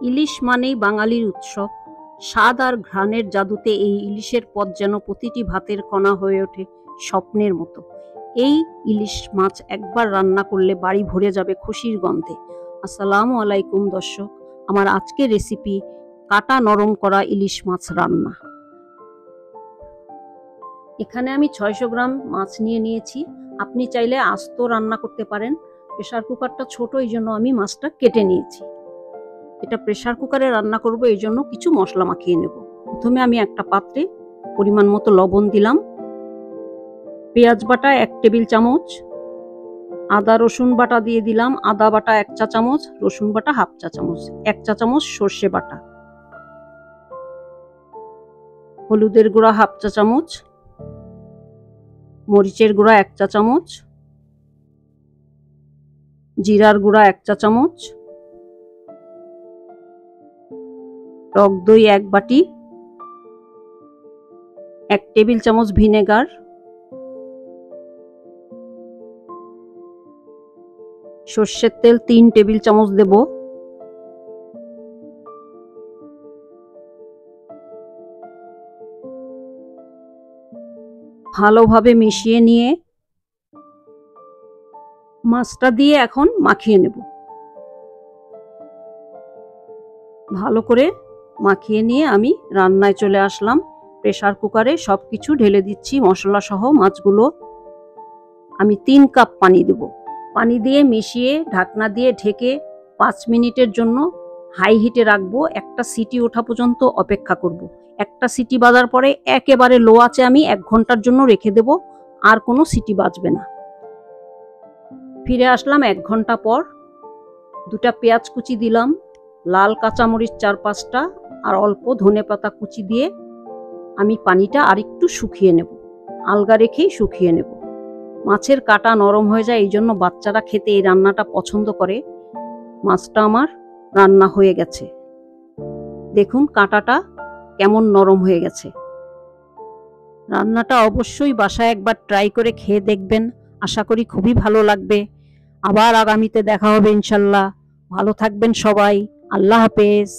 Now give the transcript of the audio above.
ইলিশ মানেই বাঙালির উৎসব। স্বাদ আর ঘ্রাণের জাদুতে এই ইলিশের পদ যেন প্রতিটি ভাতের কণা হয়ে ওঠে স্বপ্নের মতো। এই ইলিশ মাছ একবার রান্না করলে বাড়ি ভরে যাবে খুশির গন্ধে। আসসালামু আলাইকুম দর্শক, আমার আজকের রেসিপি কাটা নরম করা ইলিশ মাছ রান্না। এখানে আমি 600 গ্রাম মাছ নিয়ে নিয়েছি। আপনি চাইলে আস্ত রান্না করতে পারেন। প্রেসার কুকারটা ছোট, এই জন্য আমি মাছটা কেটে নিয়েছি। এটা প্রেসার কুকারে রান্না করব, এই জন্য কিছু মশলা মাখিয়ে নেব। প্রথমে আমি একটা পাত্রে পরিমাণ মতো লবণ দিলাম, পেঁয়াজ বাটা 1 টেবিল চামচ, আদা রসুন বাটা দিয়ে দিলাম, আদা বাটা 1 চা চামচ, রসুন বাটা হাফ চা চামচ, 1 চা চামচ সর্ষে বাটা, হলুদের গুঁড়া হাফ চা চামচ, মরিচের গুঁড়া 1 চা চামচ, জিরার গুঁড়া 1 চা চামচ, টক দই 1 বাটি, 1 টেবিল চামচ ভিনেগার, সর্ষের তেল 3 টেবিল চামচ দেব, ভালোভাবে মিশিয়ে নিয়ে মাছটা দিয়ে এখন মাখিয়ে নেব। ভালো করে মাখিয়ে নিয়ে আমি রান্নায় চলে আসলাম। প্রেসার কুকারে সবকিছু ঢেলে দিচ্ছি, মশলা সহ মাছগুলো। আমি 3 কাপ পানি দেব। পানি দিয়ে মিশিয়ে ঢাকনা দিয়ে ঢেকে 5 মিনিটের জন্য হাই হিটে রাখবো। একটা সিটি ওঠা পর্যন্ত অপেক্ষা করব। একটা সিটি বাজার পরে একেবারে লো আঁচে আমি 1 ঘন্টার জন্য রেখে দেব, আর কোনো সিটি বাজবে না। ফিরে আসলাম 1 ঘন্টা পর। 2টা পেঁয়াজ কুচি দিলাম, লাল কাঁচামরিচ 4-5টা, আর অল্প ধনেপাতা কুচি দিয়ে আমি পানিটা আরেকটু শুকিয়ে নেব। আলগা রেখেই শুকিয়ে নেব। মাছের কাটা নরম হয়ে যায়, এই জন্য বাচ্চারা খেতে এই রান্নাটা পছন্দ করে। মাছটা আমার রান্না হয়ে গেছে। দেখুন কাঁটাটা কেমন নরম হয়ে গেছে। রান্নাটা অবশ্যই বাসায় একবার ট্রাই করে খেয়ে দেখবেন। আশা করি খুবই ভালো লাগবে। আবার আগামীতে দেখা হবে ইনশাল্লাহ। ভালো থাকবেন সবাই। আল্লাহ হাফেজ।